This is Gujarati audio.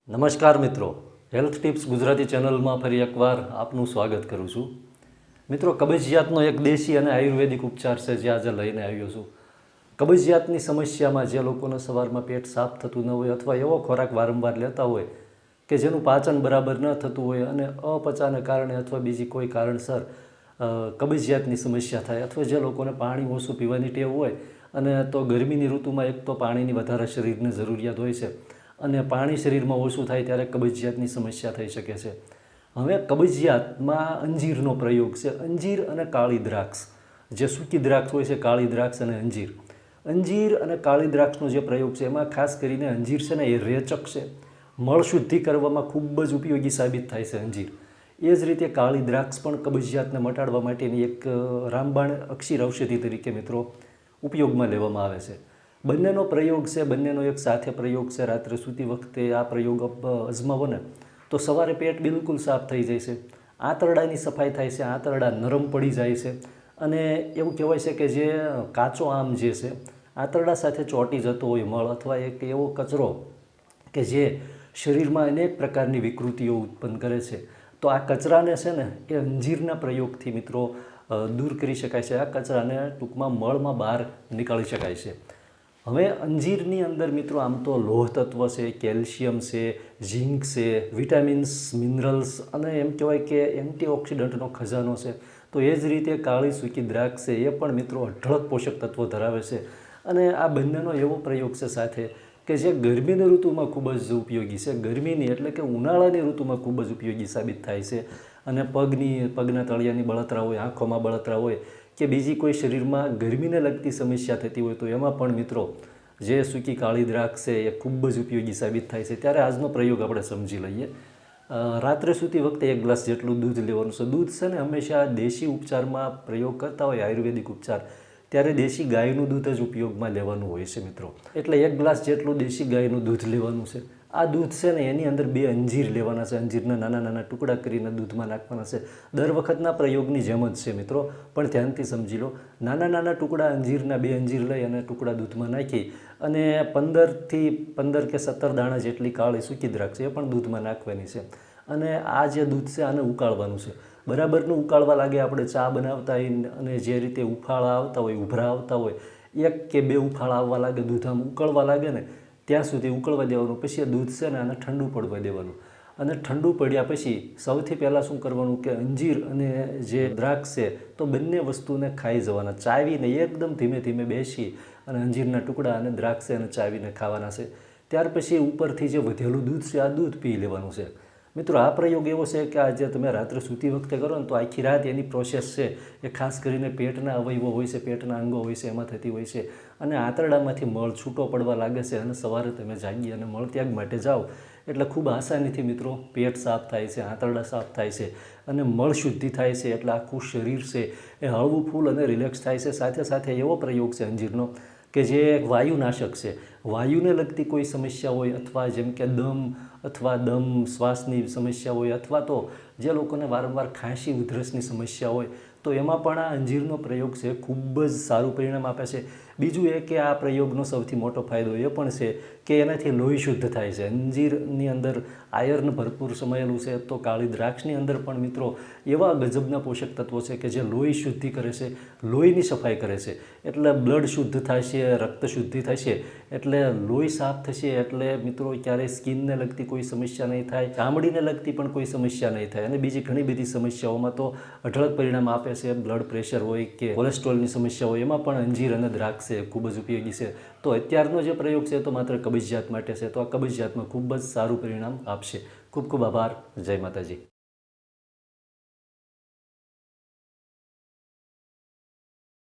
નમસ્કાર મિત્રો, હેલ્થ ટિપ્સ ગુજરાતી ચેનલમાં ફરી એકવાર આપનું સ્વાગત કરું છું. મિત્રો, કબજિયાતનો એક દેશી અને આયુર્વેદિક ઉપચાર છે જે આજે લઈને આવ્યો છું. કબજિયાતની સમસ્યામાં જે લોકોને સવારમાં પેટ સાફ થતું ન હોય અથવા એવો ખોરાક વારંવાર લેતા હોય કે જેનું પાચન બરાબર ન થતું હોય અને અપચાને કારણે અથવા બીજી કોઈ કારણસર કબજિયાતની સમસ્યા થાય અથવા જે લોકોને પાણી ઓછું પીવાની ટેવ હોય અને તો ગરમીની ઋતુમાં એક તો પાણીની વધારે શરીરને જરૂરિયાત હોય છે અને પાણી શરીરમાં ઓછું થાય ત્યારે કબજિયાતની સમસ્યા થઈ શકે છે. હવે કબજિયાતમાં અંજીરનો પ્રયોગ છે. અંજીર અને કાળી દ્રાક્ષ, જે સૂકી દ્રાક્ષ હોય છે, કાળી દ્રાક્ષ અને અંજીર. અંજીર અને કાળી દ્રાક્ષનો જે પ્રયોગ છે એમાં ખાસ કરીને અંજીર છે ને એ રેચક છે, મળ શુદ્ધિ કરવામાં ખૂબ જ ઉપયોગી સાબિત થાય છે અંજીર. એ જ રીતે કાળી દ્રાક્ષ પણ કબજિયાતને મટાડવા માટેની એક રામબાણ અક્ષીર ઔષધિ તરીકે મિત્રો ઉપયોગમાં લેવામાં આવે છે. બંનેનો પ્રયોગ છે, બંનેનો એક સાથે પ્રયોગ છે. રાત્રે સૂતી વખતે આ પ્રયોગ અજમાવો ને તો સવારે પેટ બિલકુલ સાફ થઈ જાય છે, આંતરડાની સફાઈ થાય છે, આંતરડા નરમ પડી જાય છે અને એવું કહેવાય છે કે જે કાચો આમ જે છે આંતરડા સાથે ચોંટી જતો હોય મળ અથવા એક એવો કચરો કે જે શરીરમાં અનેક પ્રકારની વિકૃતિઓ ઉત્પન્ન કરે છે, તો આ કચરાને છે ને એ અંજીરના પ્રયોગથી મિત્રો દૂર કરી શકાય છે. આ કચરાને ટૂંકમાં મળમાં બહાર નીકાળી શકાય છે. હવે અંજીરની અંદર મિત્રો આમ તો લોહ તત્વ છે, કેલ્શિયમ છે, ઝીંક છે, વિટામિન્સ, મિનરલ્સ અને એમ કહેવાય કે એન્ટીઓક્સિડન્ટનો ખજાનો છે. તો એ જ રીતે કાળી સૂકી દ્રાક્ષ છે એ પણ મિત્રો અઢળક પોષક તત્વો ધરાવે છે અને આ બંનેનો એવો પ્રયોગ છે સાથે કે જે ગરમીની ઋતુમાં ખૂબ જ ઉપયોગી છે. ગરમીની એટલે કે ઉનાળાની ઋતુમાં ખૂબ જ ઉપયોગી સાબિત થાય છે અને પગના તળિયાની બળતરા હોય, આંખોમાં બળતરા હોય કે બીજી કોઈ શરીરમાં ગરમીને લગતી સમસ્યા થતી હોય તો એમાં પણ મિત્રો જે સૂકી કાળી દ્રાક્ષ છે એ ખૂબ જ ઉપયોગી સાબિત થાય છે. ત્યારે આજનો પ્રયોગ આપણે સમજી લઈએ. રાત્રે સૂતી વખતે 1 ગ્લાસ જેટલું દૂધ લેવાનું છે. દૂધ છે ને હંમેશા દેશી ઉપચારમાં પ્રયોગ કરતા હોય, આયુર્વેદિક ઉપચાર, ત્યારે દેશી ગાયનું દૂધ જ ઉપયોગમાં લેવાનું હોય છે મિત્રો. એટલે 1 ગ્લાસ જેટલું દેશી ગાયનું દૂધ લેવાનું છે. આ દૂધ છે ને એની અંદર 2 અંજીર લેવાના છે. અંજીરના નાના નાના ટુકડા કરીને દૂધમાં નાખવાના છે. દર વખતના પ્રયોગની જેમ જ છે મિત્રો, પણ ધ્યાનથી સમજી લો. નાના નાના ટુકડા અંજીરના 2 અંજીર લઈ અને ટુકડા દૂધમાં નાખી અને 15 કે 17 દાણા જેટલી કાળી સૂકી દ્રાક્ષ એ પણ દૂધમાં નાખવાની છે અને આ જે દૂધ છે આને ઉકાળવાનું છે. બરાબરનું ઉકાળવા લાગે. આપણે ચા બનાવતા હોય અને જે રીતે ઉફાળા આવતા હોય, ઉભરા આવતા હોય, 1 કે 2 ઉફાળા આવવા લાગે, દૂધ આમ ઉકળવા લાગે ને ત્યાં સુધી ઉકળવા દેવાનું. પછી એ દૂધ છે ને આને ઠંડુ પડવા દેવાનું અને ઠંડુ પડ્યા પછી સૌથી પહેલાં શું કરવાનું કે અંજીર અને જે દ્રાક્ષ છે તો બંને વસ્તુને ખાઈ જવાના, ચાવીને એકદમ ધીમે ધીમે બેસી અને અંજીરના ટુકડા અને દ્રાક્ષ અને ચાવીને ખાવાના છે. ત્યાર પછી ઉપરથી જે વધેલું દૂધ છે આ દૂધ પી લેવાનું છે. મિત્રો, આ પ્રયોગ એવો છે કે આજે તમે રાત્રે સૂતી વખતે કરો ને તો આખી રાત એની પ્રોસેસ છે એ ખાસ કરીને પેટના અવયવો હોય છે, પેટના અંગો હોય છે એમાં થતી હોય છે અને આંતરડામાંથી મળ છૂટો પડવા લાગે છે અને સવારે તમે જાગી અને મળત્યાગ માટે જાઓ એટલે ખૂબ આસાનીથી મિત્રો પેટ સાફ થાય છે, આંતરડા સાફ થાય છે અને મળ શુદ્ધિ થાય છે. એટલે આખું શરીર છે એ હળવું ફૂલ અને રિલેક્સ થાય છે. સાથે સાથે એવો પ્રયોગ છે અંજીરનો કે જે વાયુનાશક છે. વાયુને લગતી કોઈ સમસ્યા હોય અથવા જેમ કે દમ, શ્વાસની સમસ્યા હોય અથવા તો જે લોકોને વારંવાર ખાંસી ઉધરસની સમસ્યા હોય તો એમાં પણ આ અંજીરનો પ્રયોગ છે ખૂબ જ સારું પરિણામ આપે છે. બીજું એ કે આ પ્રયોગનો સૌથી મોટો ફાયદો એ પણ છે કે એનાથી લોહી શુદ્ધ થાય છે. અંજીરની અંદર આયર્ન ભરપૂર સમાયેલું છે તો કાળી દ્રાક્ષની અંદર પણ મિત્રો એવા ગજબના પોષક તત્વો છે કે જે લોહી શુદ્ધિ કરે છે, લોહીની સફાઈ કરે છે. એટલે બ્લડ શુદ્ધ થશે, રક્ત શુદ્ધિ થશે એટલે લોહી સાફ થશે એટલે મિત્રો ક્યારેય સ્કિનને લગતી કોઈ સમસ્યા નહીં થાય, ચામડીને લગતી પણ કોઈ સમસ્યા નહીં થાય અને બીજી ઘણી બધી સમસ્યાઓમાં તો અઢળક પરિણામ આપે છે. બ્લડ પ્રેશર હોય કે કોલેસ્ટ્રોલની સમસ્યા હોય એમાં પણ અંજીર અને દ્રાક્ષ છે ખૂબ જ ઉપયોગી છે. તો અત્યારનો જે પ્રયોગ છે તો માત્ર કબજિયાત માટે છે, તો આ કબજિયાતમાં ખૂબ જ સારું પરિણામ આપશે. ખૂબ ખૂબ આભાર. જય માતાજી.